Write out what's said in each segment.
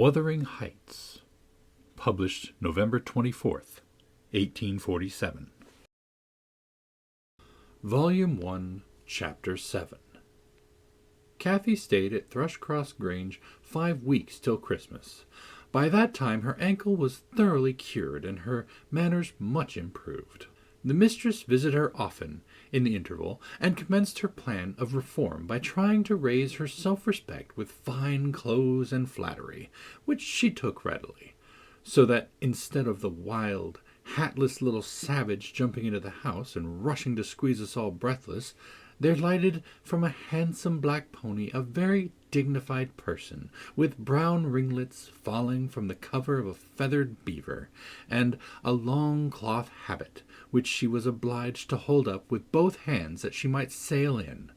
Wuthering Heights, published November 24th, 1847. Volume 1, Chapter 7. Cathy stayed at Thrushcross Grange 5 weeks till Christmas. By that time her ankle was thoroughly cured, and her manners much improved. The mistress visited her often in the interval, and commenced her plan of reform by trying to raise her self-respect with fine clothes and flattery, which she took readily, so that instead of the wild, hatless little savage jumping into the house and rushing to squeeze us all breathless, there lighted from a handsome black pony a very dignified person, with brown ringlets falling from the cover of a feathered beaver, and a long cloth habit, which she was obliged to hold up with both hands that she might sail in.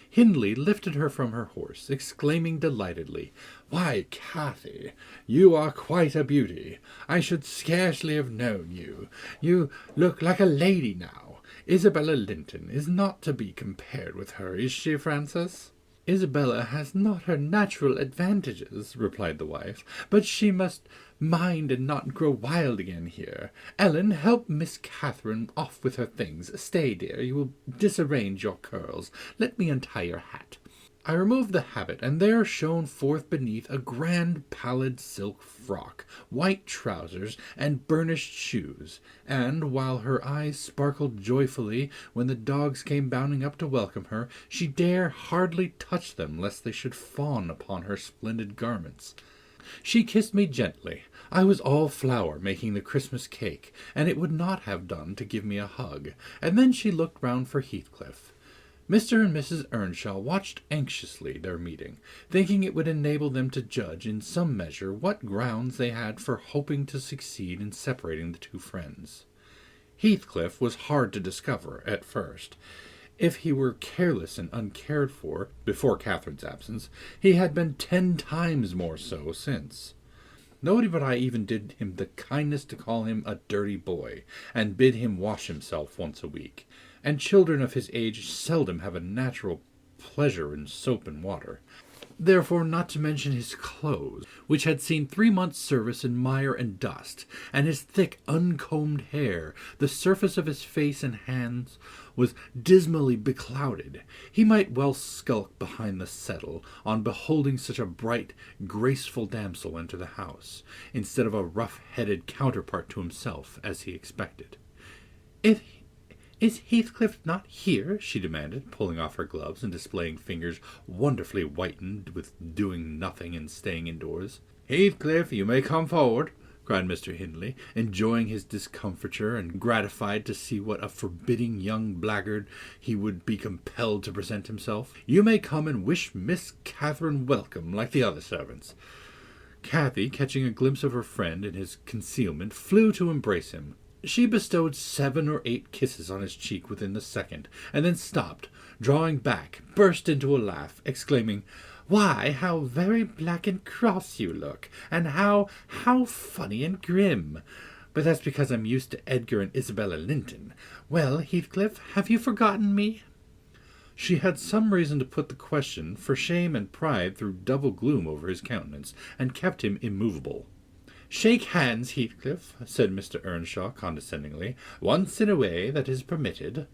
Hindley lifted her from her horse, exclaiming delightedly, "Why, Cathy, you are quite a beauty. I should scarcely have known you. You look like a lady now. Isabella Linton is not to be compared with her, is she, Frances?" "Isabella has not her natural advantages," replied the wife, "but she must mind and not grow wild again here. Ellen, help Miss Catherine off with her things. Stay, dear, you will disarrange your curls. Let me untie your hat." I removed the habit, and there shone forth beneath a grand pallid silk frock, white trousers, and burnished shoes, and, while her eyes sparkled joyfully when the dogs came bounding up to welcome her, she dare hardly touch them lest they should fawn upon her splendid garments. She kissed me gently. I was all flour making the Christmas cake, and it would not have done to give me a hug, and then she looked round for Heathcliff. Mr. and Mrs. Earnshaw watched anxiously their meeting, thinking it would enable them to judge in some measure what grounds they had for hoping to succeed in separating the two friends. Heathcliff was hard to discover at first. If he were careless and uncared for before Catherine's absence, he had been 10 times more so since. Nobody but I even did him the kindness to call him a dirty boy, and bid him wash himself once a week, and children of his age seldom have a natural pleasure in soap and water. Therefore, not to mention his clothes, which had seen 3 months' service in mire and dust, and his thick, uncombed hair, the surface of his face and hands was dismally beclouded. He might well skulk behind the settle on beholding such a bright, graceful damsel enter the house, instead of a rough-headed counterpart to himself, as he expected. "Is Heathcliff not here?" she demanded, pulling off her gloves and displaying fingers wonderfully whitened with doing nothing and staying indoors. "Heathcliff, you may come forward," cried Mr. Hindley, enjoying his discomfiture and gratified to see what a forbidding young blackguard he would be compelled to present himself. "You may come and wish Miss Catherine welcome like the other servants." Cathy, catching a glimpse of her friend in his concealment, flew to embrace him. She bestowed 7 or 8 kisses on his cheek within the second, and then stopped, drawing back, burst into a laugh, exclaiming, "Why, how very black and cross you look, and how funny and grim! But that's because I'm used to Edgar and Isabella Linton. Well, Heathcliff, have you forgotten me?" She had some reason to put the question, for shame and pride threw double gloom over his countenance, and kept him immovable. "Shake hands, Heathcliff," said Mr. Earnshaw condescendingly, "once in a way that is permitted."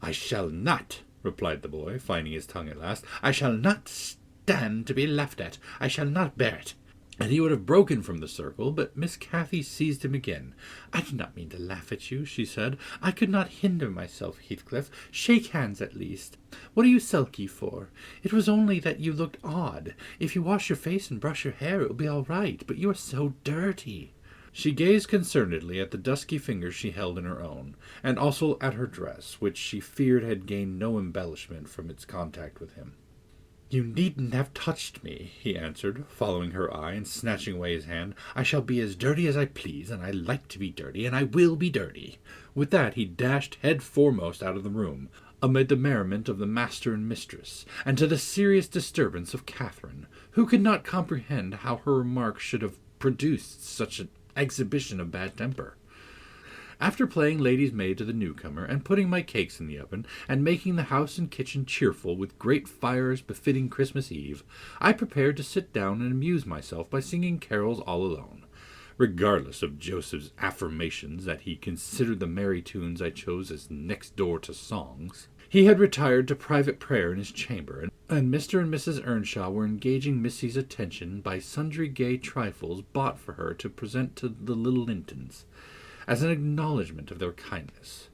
"I shall not," replied the boy, finding his tongue at last. "I shall not stand to be laughed at. I shall not bear it." And he would have broken from the circle, but Miss Cathy seized him again. "I did not mean to laugh at you," she said. "I could not hinder myself, Heathcliff. Shake hands at least. What are you sulky for? It was only that you looked odd. If you wash your face and brush your hair, it will be all right, but you are so dirty." She gazed concernedly at the dusky fingers she held in her own, and also at her dress, which she feared had gained no embellishment from its contact with him. "You needn't have touched me," he answered, following her eye and snatching away his hand. "I shall be as dirty as I please, and I like to be dirty, and I will be dirty." With that he dashed head foremost out of the room, amid the merriment of the master and mistress, and to the serious disturbance of Catherine, who could not comprehend how her remarks should have produced such an exhibition of bad temper. After playing lady's maid to the newcomer, and putting my cakes in the oven, and making the house and kitchen cheerful with great fires befitting Christmas Eve, I prepared to sit down and amuse myself by singing carols all alone. Regardless of Joseph's affirmations that he considered the merry tunes I chose as next door to songs, he had retired to private prayer in his chamber, and Mr. and Mrs. Earnshaw were engaging Missy's attention by sundry gay trifles bought for her to present to the little Lintons, as an acknowledgment of their kindness.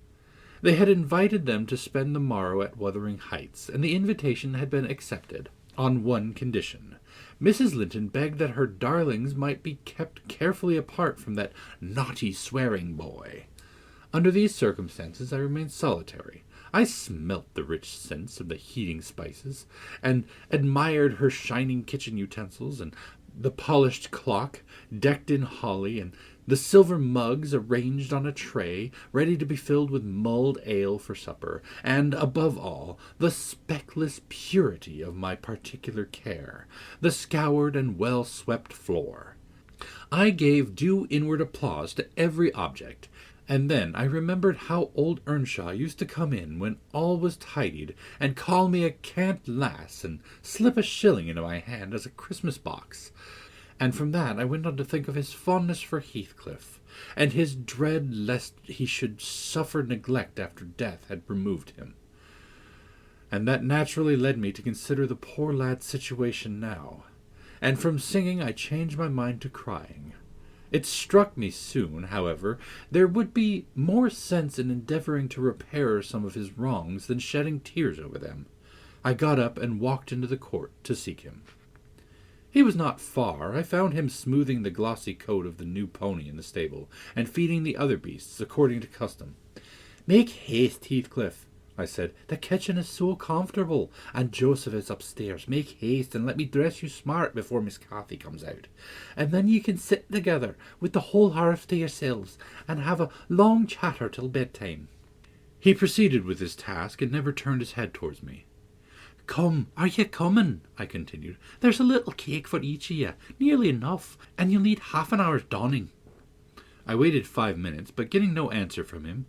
They had invited them to spend the morrow at Wuthering Heights, and the invitation had been accepted, on one condition. Mrs. Linton begged that her darlings might be kept carefully apart from that naughty swearing boy. Under these circumstances I remained solitary. I smelt the rich scents of the heating spices, and admired her shining kitchen utensils, and the polished clock, decked in holly, and the silver mugs arranged on a tray, ready to be filled with mulled ale for supper, and, above all, the speckless purity of my particular care, the scoured and well-swept floor. I gave due inward applause to every object, and then I remembered how old Earnshaw used to come in when all was tidied, and call me a cant lass, and slip a shilling into my hand as a Christmas box. And from that I went on to think of his fondness for Heathcliff, and his dread lest he should suffer neglect after death had removed him. And that naturally led me to consider the poor lad's situation now, and from singing I changed my mind to crying. It struck me soon, however, there would be more sense in endeavouring to repair some of his wrongs than shedding tears over them. I got up and walked into the court to seek him. He was not far. I found him smoothing the glossy coat of the new pony in the stable, and feeding the other beasts according to custom. "Make haste, Heathcliff," I said. "The kitchen is so comfortable, and Joseph is upstairs. Make haste, and let me dress you smart before Miss Cathy comes out. And then you can sit together, with the whole hearth to yourselves, and have a long chatter till bedtime." He proceeded with his task, and never turned his head towards me. "Come, are you coming?" I continued. "There's a little cake for each of you, nearly enough, and you'll need half an hour's donning." I waited 5 minutes, but getting no answer from him,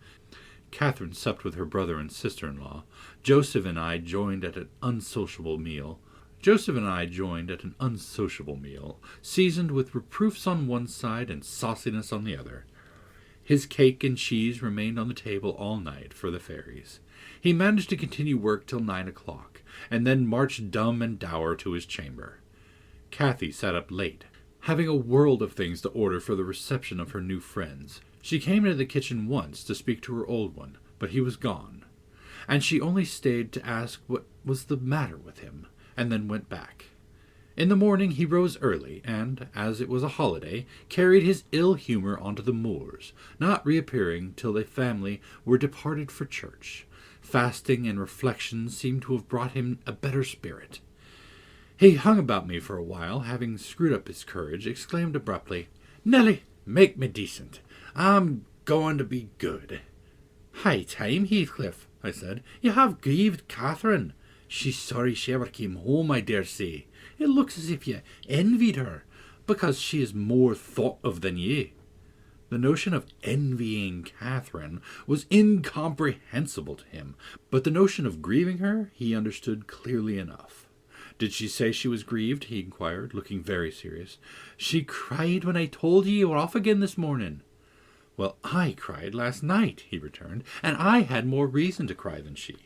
Catherine supped with her brother and sister-in-law. Joseph and I joined at an unsociable meal, seasoned with reproofs on one side and sauciness on the other. His cake and cheese remained on the table all night for the fairies. He managed to continue work till 9 o'clock, and then marched dumb and dour to his chamber. Cathy sat up late, having a world of things to order for the reception of her new friends. She came into the kitchen once to speak to her old one, but he was gone, and she only stayed to ask what was the matter with him, and then went back. In the morning he rose early, and, as it was a holiday, carried his ill humour onto the moors, not reappearing till the family were departed for church. Fasting and reflection seemed to have brought him a better spirit. He hung about me for a while, having screwed up his courage, exclaimed abruptly, "Nelly, make me decent. I'm going to be good." "High time, Heathcliff," I said. "You have grieved Catherine. She's sorry she ever came home, I dare say. It looks as if you envied her, because she is more thought of than you." The notion of envying Catherine was incomprehensible to him, but the notion of grieving her he understood clearly enough. "Did she say she was grieved?" he inquired, looking very serious. "She cried when I told you were off again this morning." "Well, I cried last night," he returned, "and I had more reason to cry than she."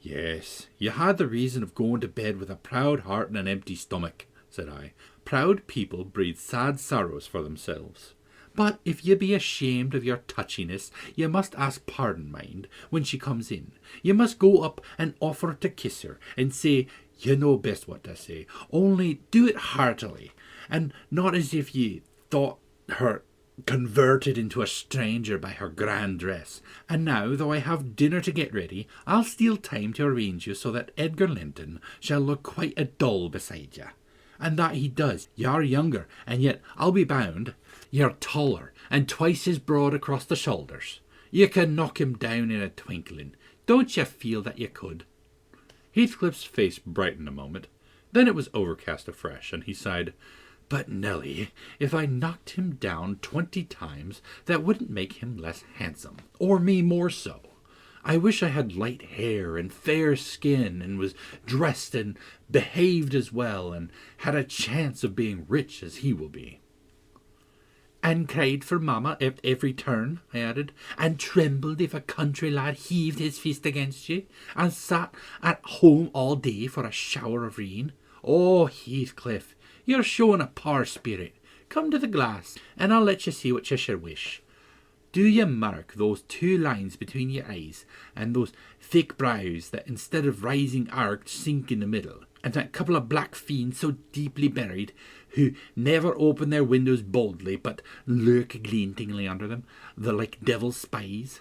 "Yes, you had the reason of going to bed with a proud heart and an empty stomach," said I. "Proud people breathe sad sorrows for themselves. But if you be ashamed of your touchiness, you must ask pardon, mind, when she comes in. You must go up and offer to kiss her, and say, you know best what to say, only do it heartily, and not as if you thought her converted into a stranger by her grand dress. And now, though I have dinner to get ready, I'll steal time to arrange you so that Edgar Linton shall look quite a doll beside you. And that he does. You're younger, and yet, I'll be bound, you're taller, and twice as broad across the shoulders. You can knock him down in a twinkling. Don't you feel that you could?" Heathcliff's face brightened a moment. Then it was overcast afresh, and he sighed, But, Nelly, if I knocked him down 20 times, that wouldn't make him less handsome, or me more so. I wish I had light hair and fair skin, and was dressed and behaved as well, and had a chance of being rich as he will be. And cried for mamma at every turn, I added, and trembled if a country lad heaved his fist against you, and sat at home all day for a shower of rain. Oh, Heathcliff, you're showing a poor spirit. Come to the glass, and I'll let you see what you shall wish. Do you mark those 2 lines between your eyes, and those thick brows that instead of rising arched sink in the middle, and that couple of black fiends so deeply buried, who never open their windows boldly, but lurk glintingly under them, like devil's spies?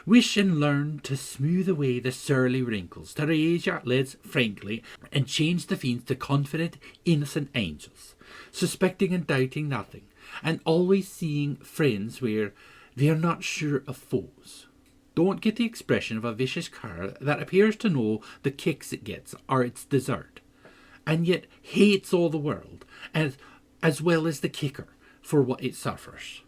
Wish and learn to smooth away the surly wrinkles, to raise your lids frankly, and change the fiends to confident, innocent angels, suspecting and doubting nothing, and always seeing friends where they are not sure of foes. Don't get the expression of a vicious cur that appears to know the kicks it gets are its desert, and yet hates all the world, as well as the kicker, for what it suffers.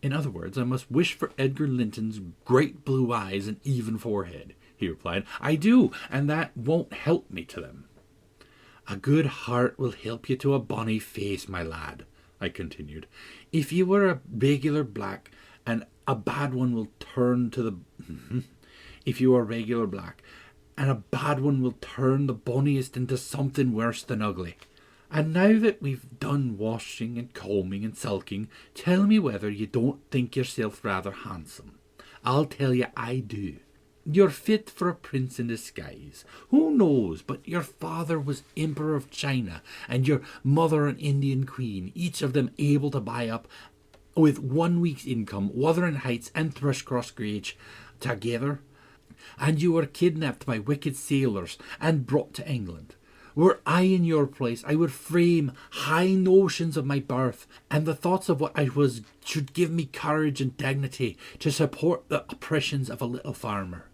In other words, I must wish for Edgar Linton's great blue eyes and even forehead, he replied. I do, and that won't help me to them. A good heart will help you to a bonny face, my lad, I continued. If you were a regular black, and a bad one will turn to the... If you are regular black, and a bad one will turn the bonniest into something worse than ugly. And now that we've done washing and combing and sulking, tell me whether you don't think yourself rather handsome. I'll tell you I do. You're fit for a prince in disguise. Who knows but your father was Emperor of China, and your mother an Indian queen, each of them able to buy up with 1 week's income Wuthering Heights and Thrushcross Grange together, and you were kidnapped by wicked sailors and brought to England. Were I in your place, I would frame high notions of my birth, and the thoughts of what I was should give me courage and dignity to support the oppressions of a little farmer.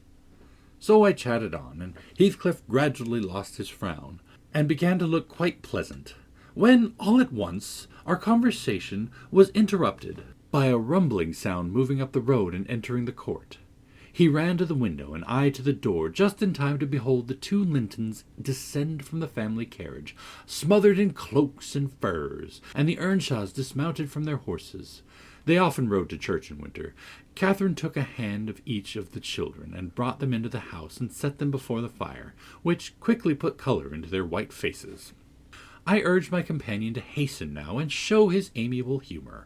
So I chatted on, and Heathcliff gradually lost his frown, and began to look quite pleasant, when all at once our conversation was interrupted by a rumbling sound moving up the road and entering the court. He ran to the window, and I to the door, just in time to behold the 2 Lintons descend from the family carriage, smothered in cloaks and furs, and the Earnshaws dismounted from their horses. They often rode to church in winter. Catherine took a hand of each of the children, and brought them into the house, and set them before the fire, which quickly put colour into their white faces. I urged my companion to hasten now, and show his amiable humour,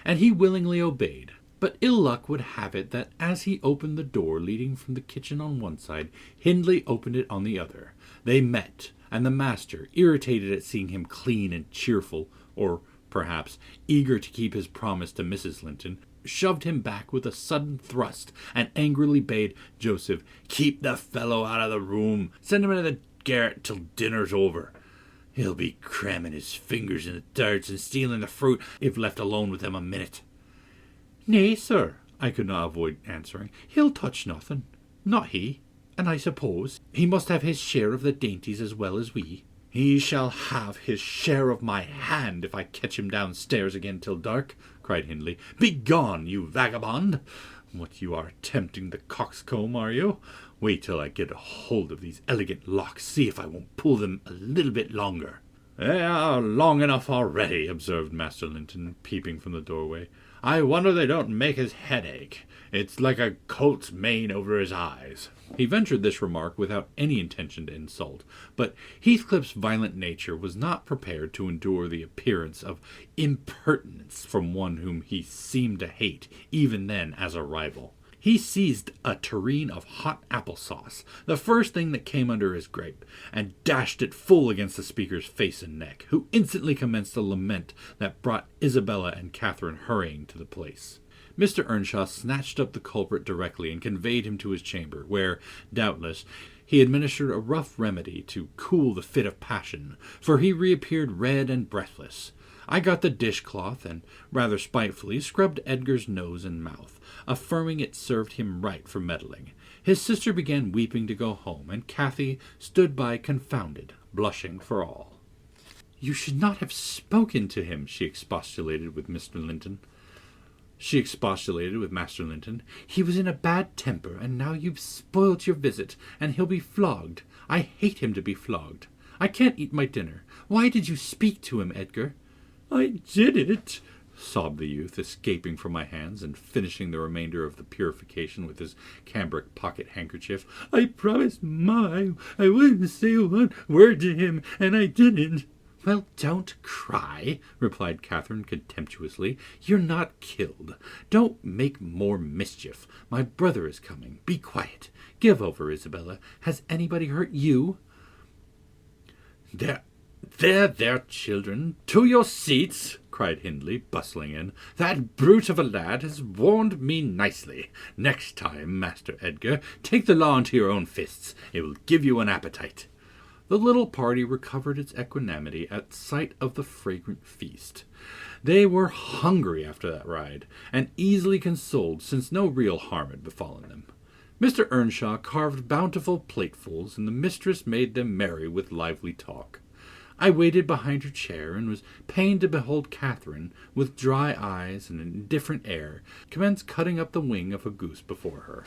and he willingly obeyed. But ill luck would have it that as he opened the door leading from the kitchen on one side, Hindley opened it on the other. They met, and the master, irritated at seeing him clean and cheerful, or perhaps eager to keep his promise to Mrs. Linton, shoved him back with a sudden thrust, and angrily bade Joseph keep the fellow out of the room. Send him into the garret till dinner's over. He'll be cramming his fingers in the darts and stealing the fruit if left alone with him a minute. Nay, sir, I could not avoid answering. He'll touch nothing. Not he. And I suppose he must have his share of the dainties as well as we. He shall have his share of my hand if I catch him downstairs again till dark, cried Hindley. Begone, you vagabond! What, you are tempting the coxcomb, are you? Wait till I get a hold of these elegant locks, see if I won't pull them a little bit longer. They are long enough already, observed Master Linton, peeping from the doorway. I wonder they don't make his head ache. It's like a colt's mane over his eyes. He ventured this remark without any intention to insult, but Heathcliff's violent nature was not prepared to endure the appearance of impertinence from one whom he seemed to hate, even then as a rival. He seized a tureen of hot apple sauce, the first thing that came under his grape, and dashed it full against the speaker's face and neck, who instantly commenced a lament that brought Isabella and Catherine hurrying to the place. Mr. Earnshaw snatched up the culprit directly and conveyed him to his chamber, where, doubtless, he administered a rough remedy to cool the fit of passion, for he reappeared red and breathless. I got the dishcloth, and, rather spitefully, scrubbed Edgar's nose and mouth, affirming it served him right for meddling. His sister began weeping to go home, and Cathy stood by confounded, blushing for all. You should not have spoken to him, she expostulated with Master Linton. He was in a bad temper, and now you've spoilt your visit, and he'll be flogged. I hate him to be flogged. I can't eat my dinner. Why did you speak to him, Edgar? I did it, sobbed the youth, escaping from my hands and finishing the remainder of the purification with his cambric pocket handkerchief. I promised Ma I wouldn't say one word to him, and I didn't. Well, don't cry, replied Catherine contemptuously. You're not killed. Don't make more mischief. My brother is coming. Be quiet. Give over, Isabella. Has anybody hurt you? There, children. To your seats, cried Hindley, bustling in. That brute of a lad has warned me nicely. Next time, Master Edgar, take the law into your own fists. It will give you an appetite. The little party recovered its equanimity at sight of the fragrant feast. They were hungry after that ride, and easily consoled since no real harm had befallen them. Mr. Earnshaw carved bountiful platefuls, and the mistress made them merry with lively talk. I waited behind her chair, and was pained to behold Catherine, with dry eyes and an indifferent air, commence cutting up the wing of a goose before her.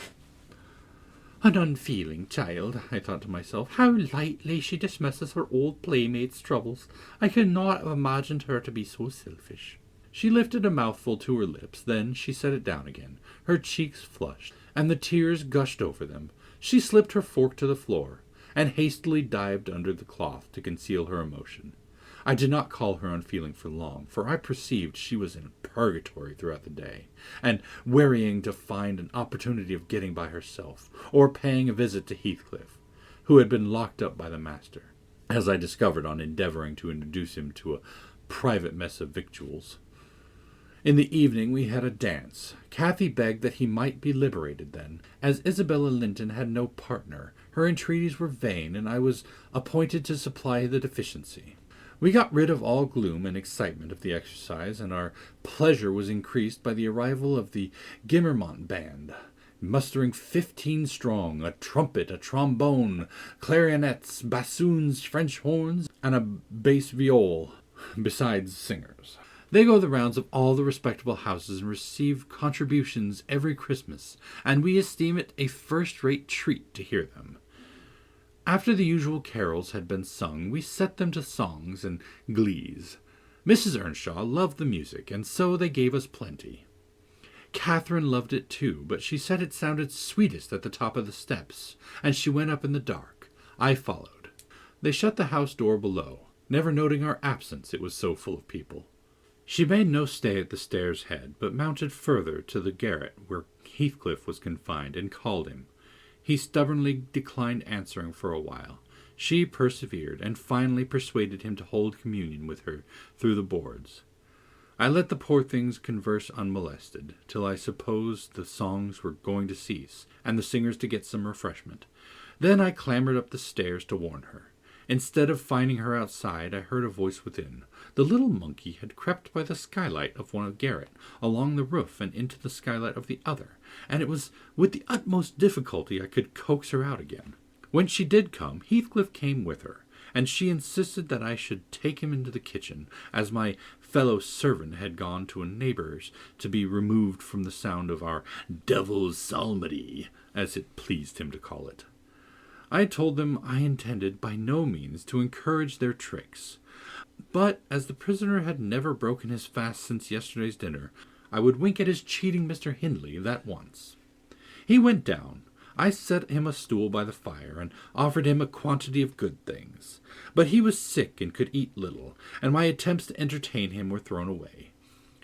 An unfeeling child, I thought to myself. How lightly she dismisses her old playmate's troubles. I could not have imagined her to be so selfish. She lifted a mouthful to her lips, then she set it down again. Her cheeks flushed, and the tears gushed over them. She slipped her fork to the floor, and hastily dived under the cloth to conceal her emotion. I did not call her unfeeling for long, for I perceived she was in purgatory throughout the day, and wearying to find an opportunity of getting by herself, or paying a visit to Heathcliff, who had been locked up by the master, as I discovered on endeavouring to introduce him to a private mess of victuals. In the evening we had a dance. Cathy begged that he might be liberated then. As Isabella Linton had no partner, her entreaties were vain, and I was appointed to supply the deficiency. We got rid of all gloom and excitement of the exercise, and our pleasure was increased by the arrival of the Gimmermont band, mustering 15 strong, a trumpet, a trombone, clarionets, bassoons, French horns, and a bass viol, besides singers. They go the rounds of all the respectable houses and receive contributions every Christmas, and we esteem it a first-rate treat to hear them. After the usual carols had been sung, we set them to songs and glees. Mrs. Earnshaw loved the music, and so they gave us plenty. Catherine loved it too, but she said it sounded sweetest at the top of the steps, and she went up in the dark. I followed. They shut the house door below, never noting our absence, it was so full of people. She made no stay at the stairs' head, but mounted further to the garret where Heathcliff was confined, and called him. He stubbornly declined answering for a while. She persevered, and finally persuaded him to hold communion with her through the boards. I let the poor things converse unmolested, till I supposed the songs were going to cease, and the singers to get some refreshment. Then I clambered up the stairs to warn her. Instead of finding her outside, I heard a voice within. The little monkey had crept by the skylight of one garret, along the roof, and into the skylight of the other, and it was with the utmost difficulty I could coax her out again. When she did come, Heathcliff came with her, and she insisted that I should take him into the kitchen, as my fellow servant had gone to a neighbour's to be removed from the sound of our devil's psalmody, as it pleased him to call it. I told them I intended by no means to encourage their tricks, but as the prisoner had never broken his fast since yesterday's dinner, I would wink at his cheating Mr. Hindley that once. He went down. I set him a stool by the fire, and offered him a quantity of good things. But he was sick and could eat little, and my attempts to entertain him were thrown away.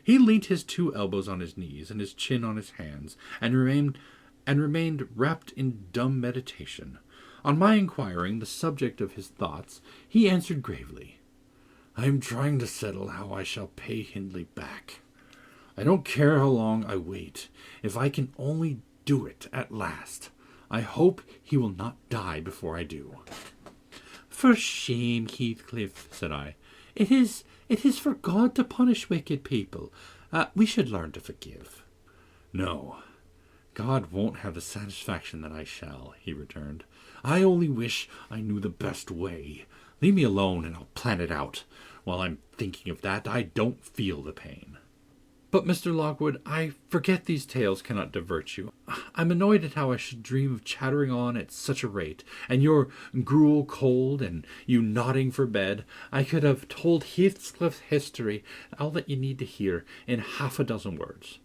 He leant his 2 elbows on his knees and his chin on his hands, and remained wrapped in dumb meditation. On my inquiring the subject of his thoughts, he answered gravely, I am trying to settle how I shall pay Hindley back. I don't care how long I wait, if I can only do it at last. I hope he will not die before I do. For shame, Heathcliff, said I. It is for God to punish wicked people. We should learn to forgive. No, God won't have the satisfaction that I shall, he returned. I only wish I knew the best way. Leave me alone, and I'll plan it out. While I'm thinking of that, I don't feel the pain. But, Mr. Lockwood, I forget these tales cannot divert you. I'm annoyed at how I should dream of chattering on at such a rate, and your gruel cold, and you nodding for bed. I could have told Heathcliff's history, all that you need to hear, in 6 words.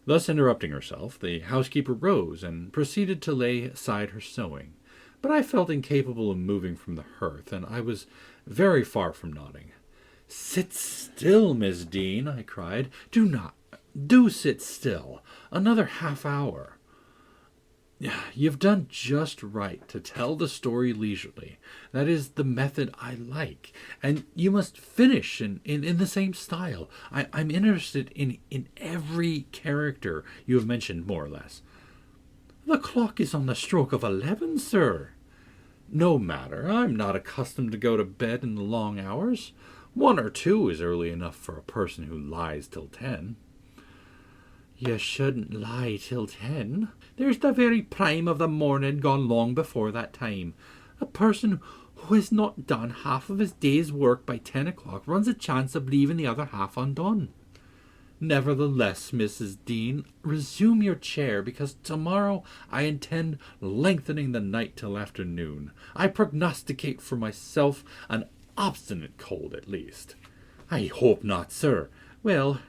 Thus interrupting herself, the housekeeper rose and proceeded to lay aside her sewing. But I felt incapable of moving from the hearth, and I was very far from nodding. "Sit still, Miss Dean," I cried. Do sit still. Another half hour. You've done just right to tell the story leisurely. That is the method I like. And you must finish in the same style. I'm interested in every character you have mentioned, more or less. The clock is on the stroke of 11, sir. No matter. I'm not accustomed to go to bed in the long hours. 1 or 2 is early enough for a person who lies till 10. You shouldn't lie till 10. There's the very prime of the morning gone long before that time. A person who has not done half of his day's work by 10 o'clock runs a chance of leaving the other half undone. Nevertheless, Mrs. Dean, resume your chair, because tomorrow I intend lengthening the night till afternoon. I prognosticate for myself an obstinate cold, at least. I hope not, sir. Well,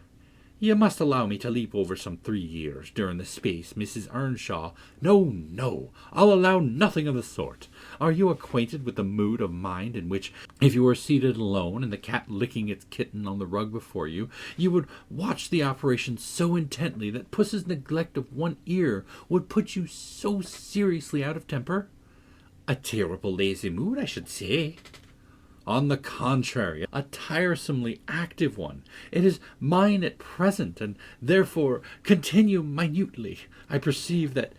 you must allow me to leap over some 3 years, during the space Mrs. Earnshaw— No, I'll allow nothing of the sort. Are you acquainted with the mood of mind in which, if you were seated alone, and the cat licking its kitten on the rug before you, you would watch the operation so intently that Puss's neglect of one ear would put you so seriously out of temper? A terrible lazy mood, I should say. On the contrary, a tiresomely active one. It is mine at present, and therefore continue minutely. I perceive that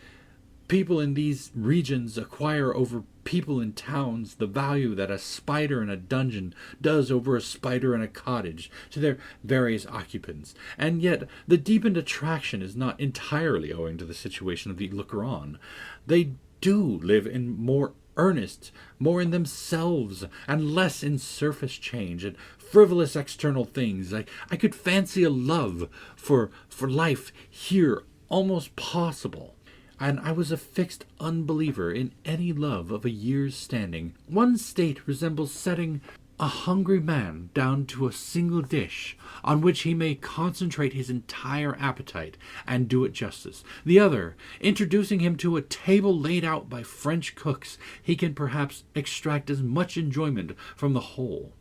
people in these regions acquire over people in towns the value that a spider in a dungeon does over a spider in a cottage to their various occupants, and yet the deepened attraction is not entirely owing to the situation of the looker-on. They do live in more earnest, more in themselves, and less in surface change and frivolous external things. I could fancy a love for life here almost possible, and I was a fixed unbeliever in any love of a year's standing. One state resembles setting a hungry man down to a single dish, on which he may concentrate his entire appetite and do it justice. The other, introducing him to a table laid out by French cooks, he can perhaps extract as much enjoyment from the whole.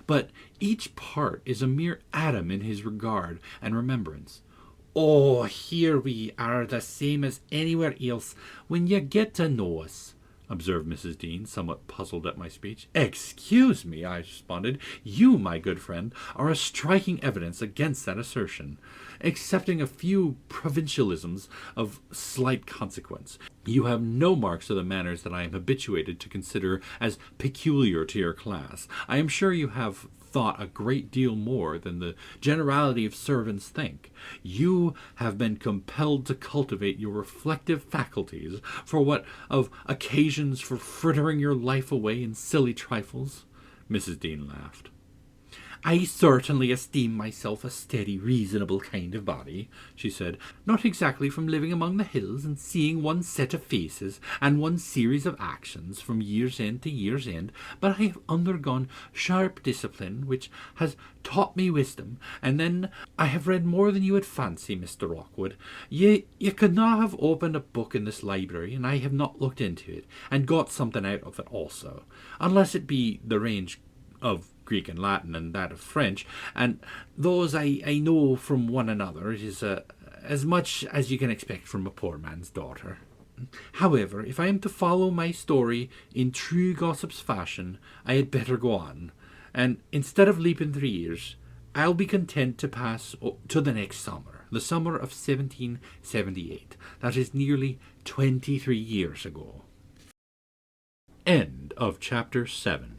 But each part is a mere atom in his regard and remembrance. Oh, here we are the same as anywhere else when you get to know us, observed Mrs. Dean, somewhat puzzled at my speech. Excuse me, I responded. You, my good friend, are a striking evidence against that assertion. Excepting a few provincialisms of slight consequence, you have no marks of the manners that I am habituated to consider as peculiar to your class. I am sure you have thought a great deal more than the generality of servants think. You have been compelled to cultivate your reflective faculties for what of occasions for frittering your life away in silly trifles. Mrs. Dean laughed. I certainly esteem myself a steady, reasonable kind of body, she said, not exactly from living among the hills and seeing one set of faces and one series of actions from year's end to year's end, but I have undergone sharp discipline which has taught me wisdom, and then I have read more than you would fancy, Mr. Rockwood. You could not have opened a book in this library, and I have not looked into it, and got something out of it also, unless it be the range of Greek and Latin and that of French, and those I know from one another. It is as much as you can expect from a poor man's daughter. However, if I am to follow my story in true gossip's fashion, I had better go on, and instead of leaping 3 years, I'll be content to pass to the next summer, the summer of 1778. That is nearly 23 years ago. End of chapter 7.